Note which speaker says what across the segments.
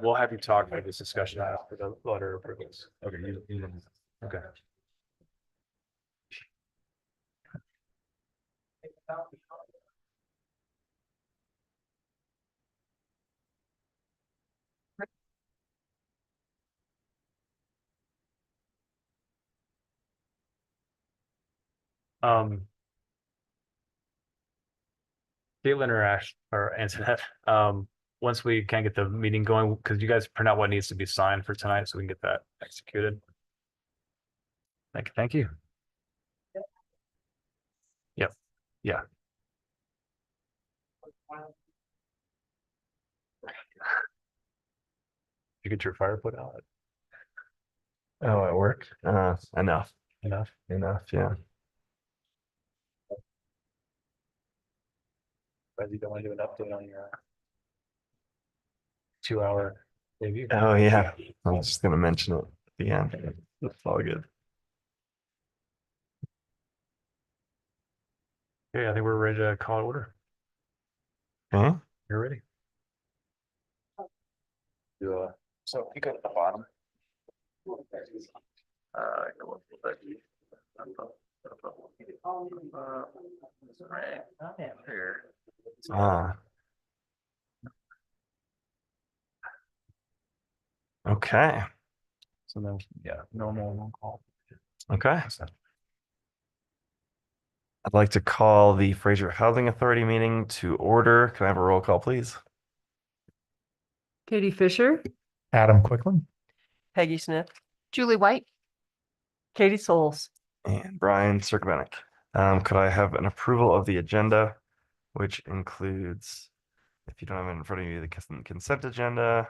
Speaker 1: We'll have you talk about this discussion after the letter of approvals. Okay. Okay. Caitlin or Ash or Antoinette, once we can get the meeting going, because you guys print out what needs to be signed for tonight, so we can get that executed. Thank you. Yep. Yeah. You get your fire put out.
Speaker 2: Oh, at work? Enough.
Speaker 1: Enough.
Speaker 2: Yeah.
Speaker 1: But you don't want to do an update on your 2-hour debut.
Speaker 2: Oh, yeah. I was just gonna mention it at the end. That's all good.
Speaker 1: Okay, I think we're ready to call it order.
Speaker 2: Okay.
Speaker 1: You're ready. So you go to the bottom. Right here.
Speaker 2: Okay.
Speaker 1: So then, yeah, normal roll call.
Speaker 2: Okay. I'd like to call the Fraser Housing Authority meeting to order. Can I have a roll call, please?
Speaker 3: Katie Fisher,
Speaker 1: Adam Quicklin.
Speaker 3: Peggy Smith,
Speaker 4: Julie White.
Speaker 3: Katie Souls.
Speaker 2: And Brian Circovenic. Could I have an approval of the agenda, which includes, if you don't have it in front of you, the consent agenda,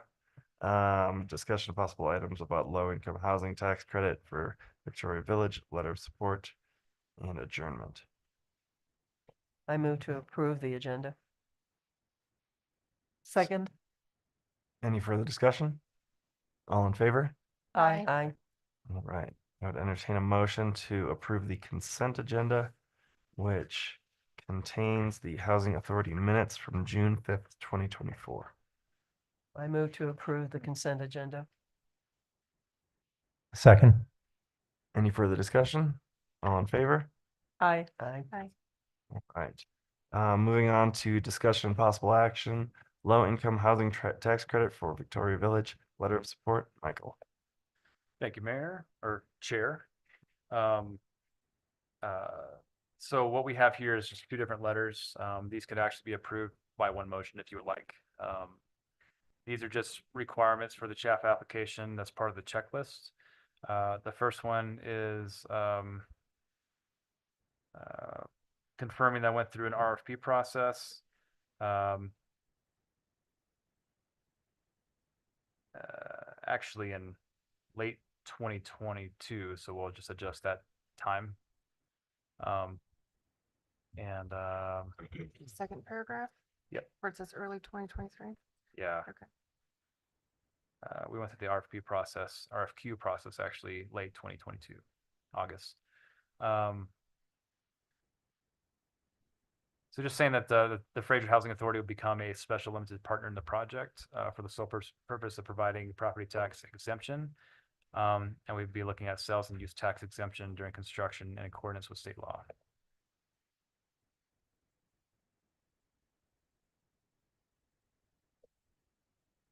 Speaker 2: discussion of possible items about low-income housing tax credit for Victoria Village, letter of support, and adjournment.
Speaker 3: I move to approve the agenda. Second.
Speaker 2: Any further discussion? All in favor?
Speaker 4: Aye.
Speaker 3: Aye.
Speaker 2: All right. I would entertain a motion to approve the consent agenda, which contains the Housing Authority minutes from June 5th, 2024.
Speaker 3: I move to approve the consent agenda.
Speaker 1: Second.
Speaker 2: Any further discussion? All in favor?
Speaker 3: Aye. Aye.
Speaker 2: All right. Moving on to discussion and possible action, low-income housing tax credit for Victoria Village, letter of support. Michael.
Speaker 1: Thank you, Mayor or Chair. So what we have here is just 2 different letters. These could actually be approved by one motion if you would like. These are just requirements for the CHAF application that's part of the checklist. The first one is confirming that went through an RFP process. Actually in late 2022, so we'll just adjust that time.
Speaker 4: Second paragraph.
Speaker 1: Yep.
Speaker 4: Where it says early 2023.
Speaker 1: Yeah.
Speaker 4: Okay.
Speaker 1: We went through the RFQ process actually late 2022, August. So just saying that the Fraser Housing Authority will become a special limited partner in the project for the sole purpose of providing property tax exemption. And we'd be looking at sales and use tax exemption during construction in accordance with state law.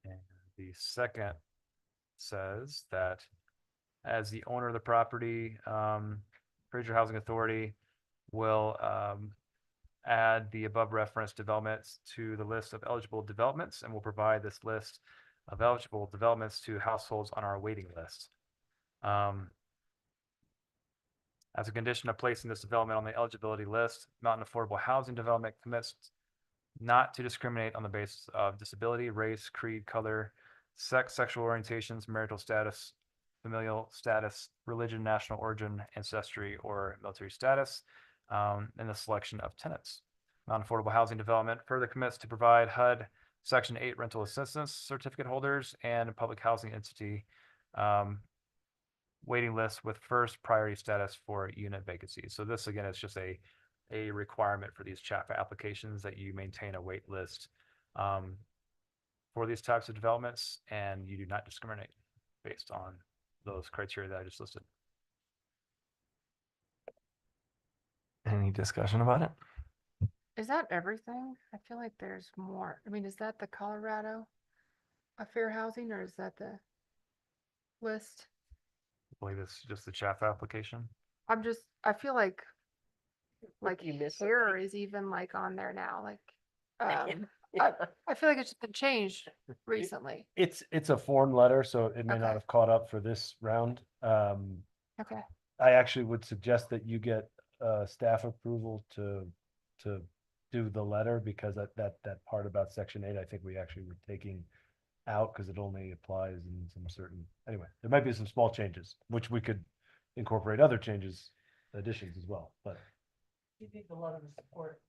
Speaker 1: And the second says that as the owner of the property, Fraser Housing Authority will add the above referenced developments to the list of eligible developments and will provide this list of eligible developments to households on our waiting list. As a condition of placing this development on the eligibility list, Mountain Affordable Housing Development commits not to discriminate on the basis of disability, race, creed, color, sex, sexual orientations, marital status, familial status, religion, national origin, ancestry, or military status in the selection of tenants. Mountain Affordable Housing Development further commits to provide HUD Section 8 rental assistance certificate holders and a public housing entity waiting list with first priority status for unit vacancies. So this again is just a requirement for these chat applications that you maintain a wait list for these types of developments, and you do not discriminate based on those criteria that I just listed.
Speaker 2: Any discussion about it?
Speaker 4: Is that everything? I feel like there's more. I mean, is that the Colorado fair housing or is that the list?
Speaker 1: I believe it's just the chat application.
Speaker 4: I feel like
Speaker 3: You miss it.
Speaker 4: hair is even like on there now, like, I feel like it's just been changed recently.
Speaker 5: It's a form letter, so it may not
Speaker 4: Okay.
Speaker 5: have caught up for this round.
Speaker 4: Okay,
Speaker 5: I actually would suggest that you get staff approval to do the letter, because that part about section 8, I think we actually were taking out because it only applies in some certain, anyway, there might be some small changes, which we could incorporate other changes, additions as well, but
Speaker 3: You need the letter of support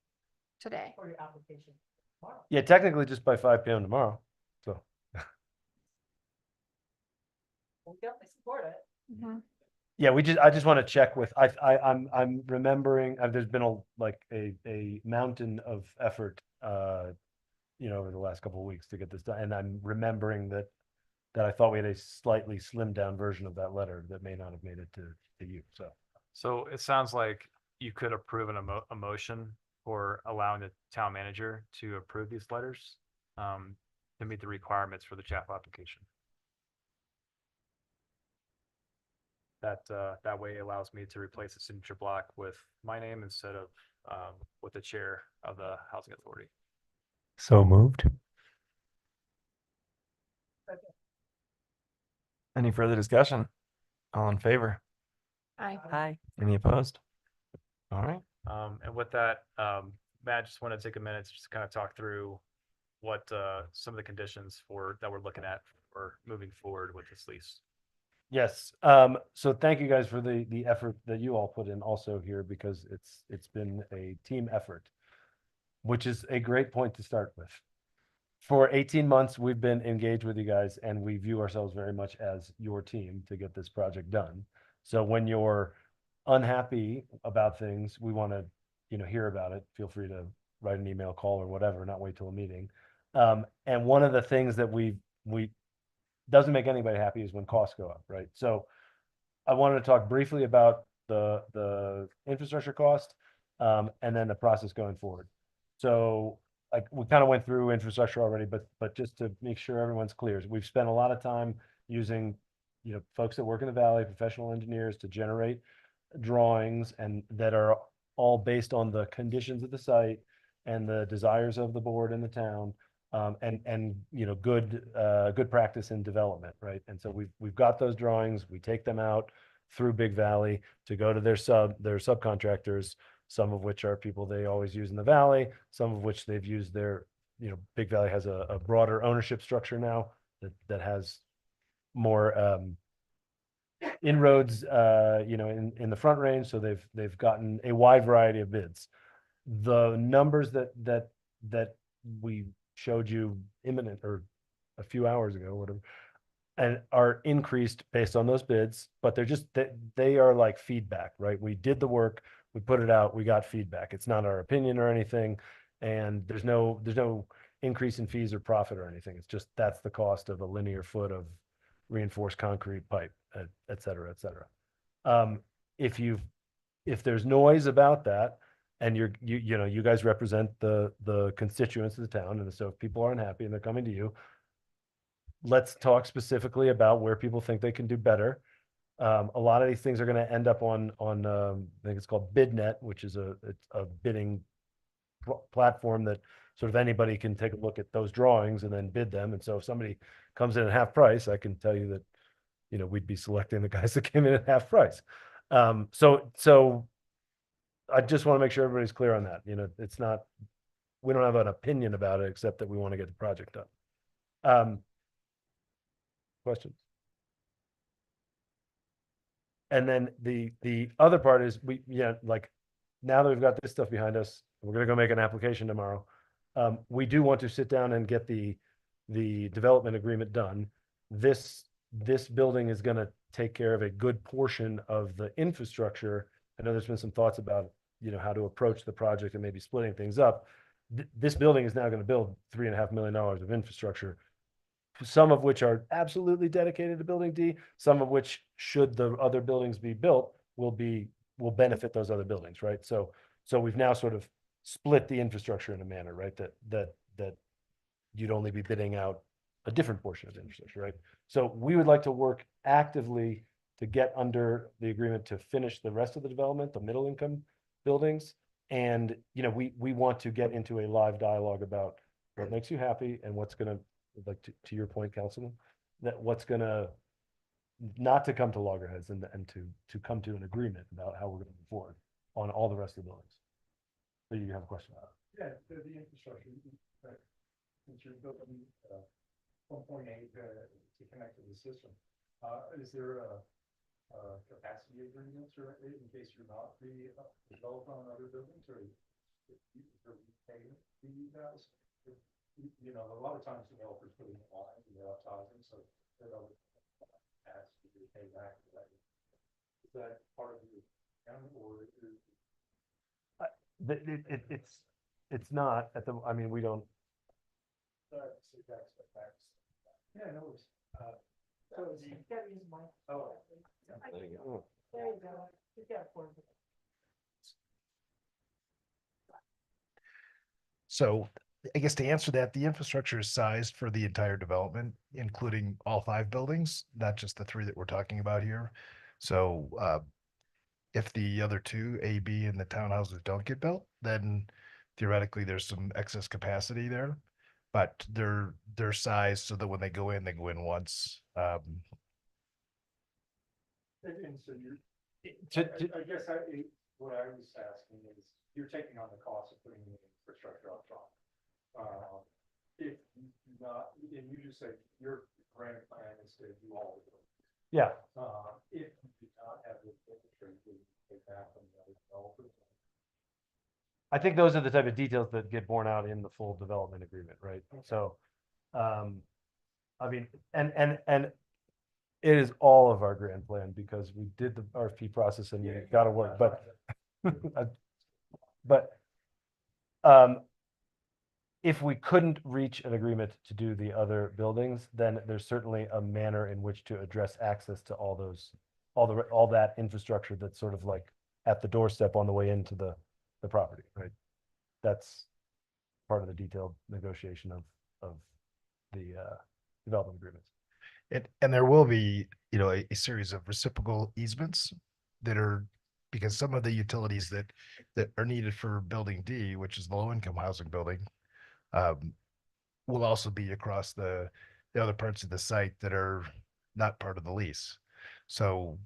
Speaker 4: today.
Speaker 3: for your application tomorrow.
Speaker 5: yeah, technically just by 5 p.m. tomorrow, so.
Speaker 3: We'll definitely support it.
Speaker 4: Mhm.
Speaker 5: Yeah, I just want to check with, I'm remembering, there's been a mountain of effort, over the last couple of weeks to get this done. And I'm remembering that I thought we had a slightly slimmed down version of that letter that may not have made it to you, so.
Speaker 1: So it sounds like you could approve a motion for allowing the town manager to approve these letters to meet the requirements for the CHAP application. That way allows me to replace the signature block with my name instead of with the chair of the housing authority.
Speaker 5: So moved.
Speaker 2: Any further discussion? All in favor?
Speaker 3: Aye.
Speaker 2: Any opposed? All right.
Speaker 1: And with that, Matt, just want to take a minute to just kind of talk through what some of the conditions that we're looking at for moving forward with this lease.
Speaker 5: Yes, so thank you guys for the effort that you all put in also here, because it's been a team effort, which is a great point to start with. For 18 months, we've been engaged with you guys, and we view ourselves very much as your team to get this project done. So when you're unhappy about things, we want to, hear about it. Feel free to write an email, call, or whatever, not wait till a meeting. And one of the things that we doesn't make anybody happy is when costs go up, right? So I wanted to talk briefly about the infrastructure cost, and then the process going forward. So like we kind of went through infrastructure already, but just to make sure everyone's clear, we've spent a lot of time using, folks that work in the valley, professional engineers, to generate drawings, and that are all based on the conditions of the site and the desires of the board and the town. And good practice in development, right? And so we've got those drawings. We take them out through Big Valley to go to their subcontractors, some of which are people they always use in the valley, some of which they've used Big Valley has a broader ownership structure now that has more inroads, in the front range. So they've gotten a wide variety of bids. The numbers that we showed you imminent or a few hours ago, whatever, and are increased based on those bids, but they are like feedback, right? We did the work, we put it out, we got feedback. It's not our opinion or anything, and there's no increase in fees or profit or anything. It's just that's the cost of a linear foot of reinforced concrete pipe, et cetera, et cetera. If there's noise about that, and you guys represent the constituents of the town, and so if people are unhappy and they're coming to you, let's talk specifically about where people think they can do better. A lot of these things are going to end up on I think it's called BidNet, which is a bidding platform that sort of anybody can take a look at those drawings and then bid them. And so if somebody comes in at half price, I can tell you that we'd be selecting the guys that came in at half price. So I just want to make sure everybody's clear on that. It's not, we don't have an opinion about it, except that we want to get the project done. Questions? And then the other part is like now that we've got this stuff behind us, we're going to go make an application tomorrow. We do want to sit down and get the development agreement done. This building is going to take care of a good portion of the infrastructure. I know there's been some thoughts about, how to approach the project and maybe splitting things up. This building is now going to build $3.5 million of infrastructure, some of which are absolutely dedicated to building D, some of which, should the other buildings be built, will benefit those other buildings, right? So we've now sort of split the infrastructure in a manner, right? That you'd only be bidding out a different portion of the infrastructure, right? So we would like to work actively to get under the agreement to finish the rest of the development, the middle income buildings. And, we want to get into a live dialogue about what makes you happy and what's gonna, like, to your point, Councilman, that what's gonna, not to come to loggerheads and to come to an agreement about how we're gonna move forward on all the rest of the buildings. So you have a question about it?
Speaker 6: Yeah, the infrastructure, since you're building, 1.8, to connect to the system, is there a capacity agreements or in case you're not the developer on other buildings, or pay you guys? A lot of times developers put in the lines and they're upsizing, so they're other has to be paid back for that. Is that part of your account, or is
Speaker 5: It's not at the, I mean, we don't,
Speaker 6: yeah, no, it's, so is he, oh,
Speaker 3: There you go. You've got one.
Speaker 7: So I guess to answer that, the infrastructure is sized for the entire development, including all 5 buildings, not just the 3 that we're talking about here. So if the other 2, A, B, and the townhouses don't get built, then theoretically there's some excess capacity there. But they're sized so that when they go in once.
Speaker 6: and so you're,
Speaker 5: to-
Speaker 6: I guess what I was asking is, you're taking on the cost of putting the infrastructure up front. If you do not, and you just said your grand plan is to do all of it.
Speaker 5: yeah,
Speaker 6: If you do not have the infrastructure, you take that from the other developers.
Speaker 5: I think those are the type of details that get borne out in the full development agreement, right? So, I mean, and it is all of our grand plan because we did the RFP process and it got to work, but, but, if we couldn't reach an agreement to do the other buildings, then there's certainly a manner in which to address access to all those, all that infrastructure that's sort of like at the doorstep on the way into the property, right? That's part of the detailed negotiation of the development agreements.
Speaker 7: And there will be, a series of reciprocal easements that are, because some of the utilities that are needed for building D, which is the low income housing building, will also be across the other parts of the site that are not part of the lease. So,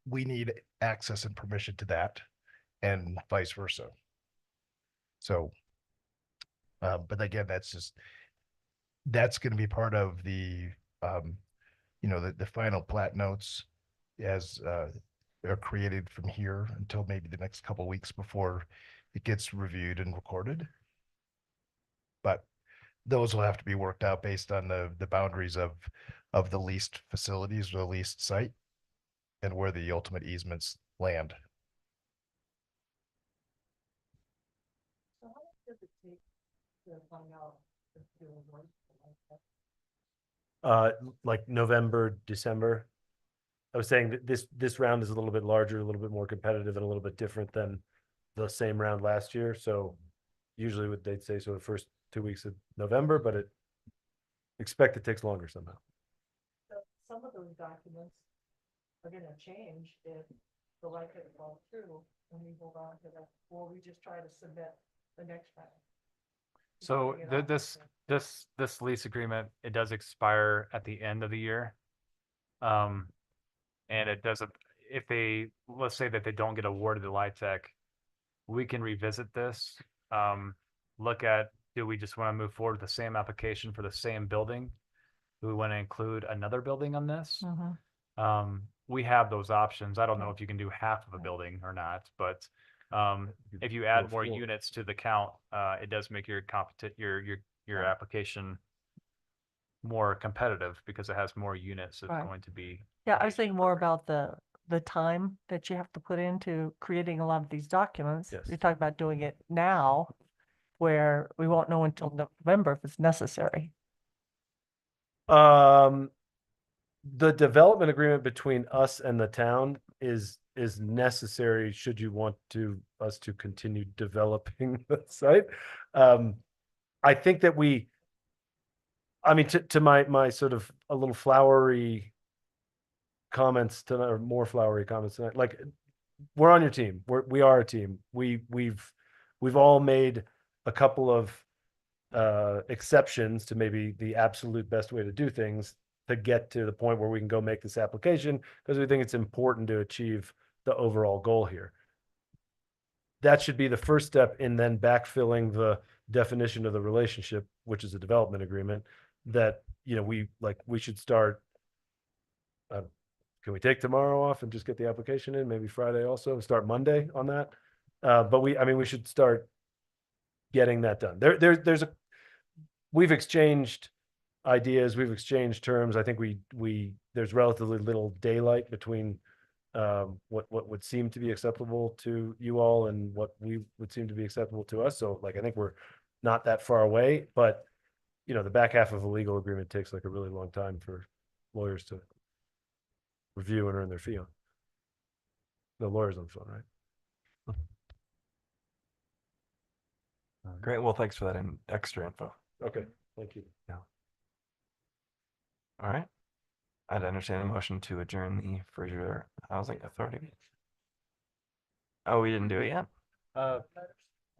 Speaker 7: we need access and permission to that and vice versa. So, but again, that's going to be part of the, the final plat notes as, are created from here until maybe the next couple of weeks before it gets reviewed and recorded. But those will have to be worked out based on the boundaries of the leased facilities or the leased site and where the ultimate easements land.
Speaker 3: So how long does it take to find out if you're right?
Speaker 5: Like November, December. I was saying that this round is a little bit larger, a little bit more competitive and a little bit different than the same round last year. So usually what they'd say, so the first 2 weeks of November, but expect it takes longer somehow.
Speaker 3: So some of those documents are gonna change if the likelihood falls through and we hold on to that, or we just try to submit the next round.
Speaker 1: So
Speaker 3: Figuring it out.
Speaker 1: this lease agreement, it does expire at the end of the year. And it doesn't, if they, let's say that they don't get awarded the LIHTC, we can revisit this. Look at, do we just want to move forward with the same application for the same building? Do we want to include another building on this? We have those options. I don't know if you can do half of a building or not, but if you add more units to the count, it does make your application more competitive because it has more units. It's
Speaker 8: Right.
Speaker 1: going to be.
Speaker 8: Yeah, I was thinking more about the time that you have to put into creating a lot of these documents.
Speaker 5: Yes.
Speaker 8: You're talking about doing it now, where we won't know until November if it's necessary.
Speaker 5: The development agreement between us and the town is necessary should you want us to continue developing the site. I think that I mean, to my sort of a little flowery comments tonight, or more flowery comments tonight, like, we're on your team. We are a team. We've all made a couple of exceptions to maybe the absolute best way to do things to get to the point where we can go make this application, because we think it's important to achieve the overall goal here. That should be the first step in then backfilling the definition of the relationship, which is a development agreement, that, we should start. Can we take tomorrow off and just get the application in, maybe Friday also, start Monday on that? But we should start getting that done. We've exchanged ideas, we've exchanged terms. I think there's relatively little daylight between what would seem to be acceptable to you all and what we would seem to be acceptable to us. So I think we're not that far away, but the back half of a legal agreement takes like a really long time for lawyers to review and earn their fee on. The lawyers on the phone, right?
Speaker 2: Great. Well, thanks for that extra info.
Speaker 5: Okay, thank you.
Speaker 2: All right. I'd entertain a motion to adjourn the Fraser Housing Authority. Oh, we didn't do it yet?
Speaker 1: Uh,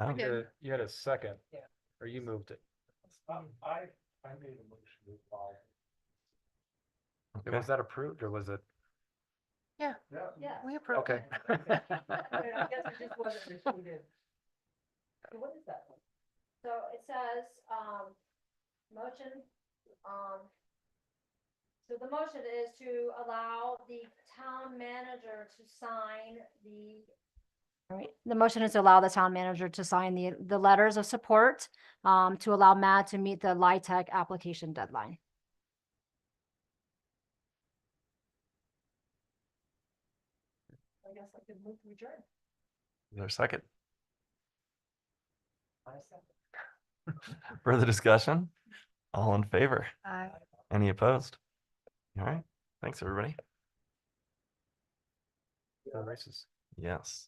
Speaker 2: Oh.
Speaker 1: you had a second.
Speaker 3: Yeah.
Speaker 1: Or you moved it.
Speaker 6: I made a motion to follow.
Speaker 2: Okay.
Speaker 1: Was that approved or was it?
Speaker 4: Yeah,
Speaker 3: Yeah.
Speaker 4: we approved
Speaker 1: Okay.
Speaker 4: it.
Speaker 3: I guess it just wasn't repeated. So what is that?
Speaker 9: So it says, motion, so the motion is to allow the town manager to sign the. All right, the motion is to allow the town manager to sign the letters of support, to allow Matt to meet the LIHTC application deadline.
Speaker 3: I guess I could move to adjourn.
Speaker 2: Is there a second?
Speaker 3: I second.
Speaker 2: Further discussion? All in favor?
Speaker 4: Aye.
Speaker 2: Any opposed? All right. Thanks, everybody.
Speaker 1: The races.
Speaker 2: Yes.